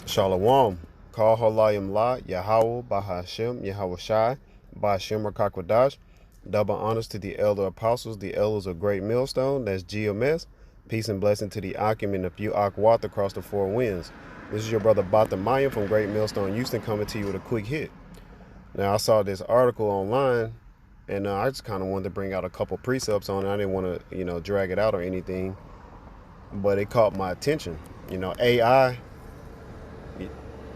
Shalom. Call Halayim La, Yahweh, Bahashem, Yahweh Shai, Bahashem Rakakwadash. Double honors to the elder apostles, the elders of Great Millstone, that's GMS. Peace and blessing to the Akim and the few Akwat across the four winds. This is your brother Bata Mayim from Great Millstone, Houston, coming to you with a quick hit. Now, I saw this article online, and I just kind of wanted to bring out a couple precepts on it. I didn't want to, drag it out or anything, but it caught my attention. AI,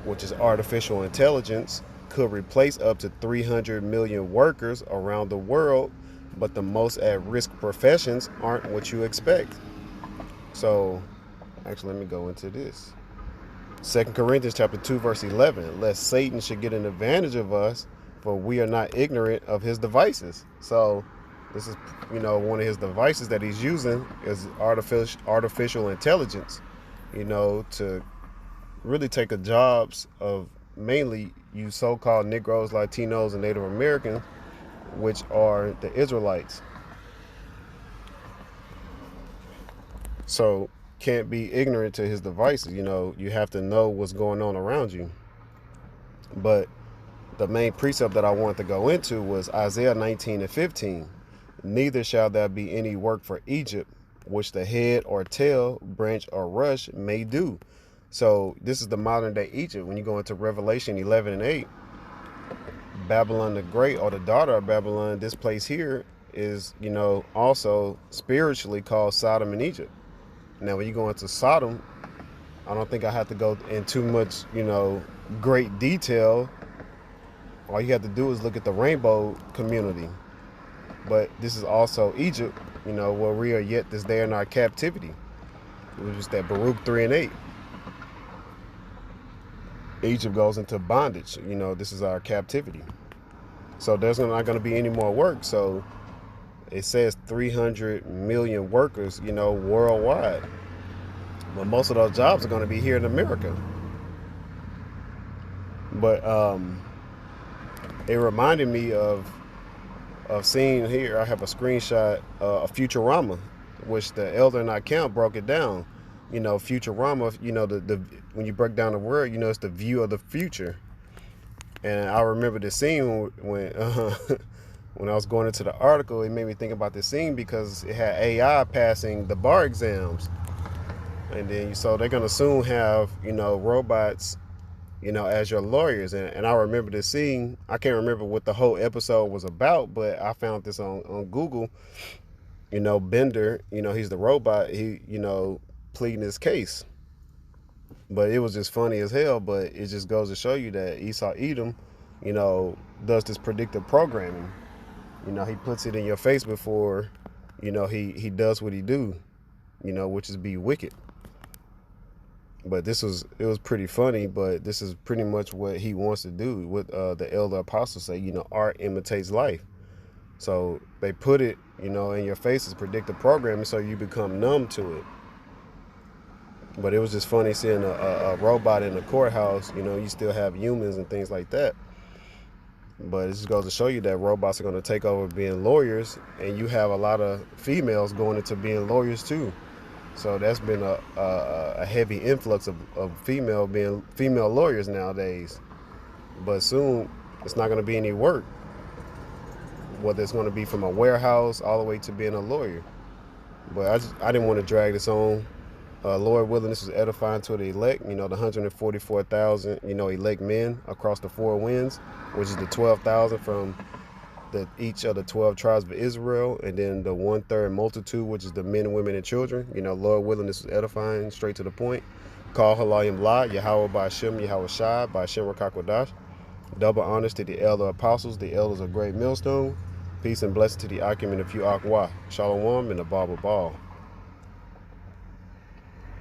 which is artificial intelligence, could replace up to 300 million workers around the world, but the most at-risk professions aren't what you expect. So, actually, let me go into this. 2 Corinthians chapter 2, verse 11, lest Satan should get an advantage of us, for we are not ignorant of his devices. So, this is, one of his devices that he's using is artificial intelligence, to really take the jobs of mainly you so-called Negroes, Latinos, and Native Americans, which are the Israelites. So can't be ignorant to his devices. You have to know what's going on around you. But the main precept that I wanted to go into was Isaiah 19:15. Neither shall there be any work for Egypt, which the head or tail, branch or rush may do. So this is the modern day Egypt. When you go into Revelation 11:8, Babylon the Great, or the daughter of Babylon, this place here is, also spiritually called Sodom and Egypt. Now, when you go into Sodom, I don't think I have to go in too much, great detail. All you have to do is look at the rainbow community. But this is also Egypt, where we are yet this day in our captivity. It was just that Baruch 3:8. Egypt goes into bondage. This is our captivity. So there's not going to be any more work. So it says 300 million workers, worldwide. But most of those jobs are going to be here in America. But it reminded me of seeing here, I have a screenshot of Futurama, which the elder in our camp broke it down. Futurama, the when you break down the word, it's the view of the future. And I remember the scene when when I was going into the article, it made me think about this scene because it had AI passing the bar exams. And then so they're gonna soon have, robots, as your lawyers. And I remember this scene. I can't remember what the whole episode was about, but I found this on Google. Bender, he's the robot, he, pleading his case. But it was just funny as hell. But it just goes to show you that Esau Edom, does this predictive programming. He puts it in your face before, he does what he do, which is be wicked. But it was pretty funny. But this is pretty much what he wants to do. What the elder apostles say, art imitates life. So they put it, in your face as predictive programming, so you become numb to it. But it was just funny seeing a robot in the courthouse. You still have humans and things like that. But it just goes to show you that robots are going to take over being lawyers, and you have a lot of females going into being lawyers too. So that's been a heavy influx of female lawyers nowadays. But soon it's not going to be any work, whether it's going to be from a warehouse all the way to being a lawyer. But I didn't want to drag this on. Lord willing, this is edifying to the elect, the 144,000, elect men across the four winds, which is the 12,000 from each of the 12 tribes of Israel, and then the 1/3 multitude, which is the men, women, and children. Lord willing, this is edifying, straight to the point. Call Halayim La, Yahweh Bahashem, Yahweh Shai, Bahashem Rakakwadash. Double honors to the elder apostles, the elders of Great Millstone. Peace and blessing to the Akim and the few Akwa. Shalom and the Baba Ball.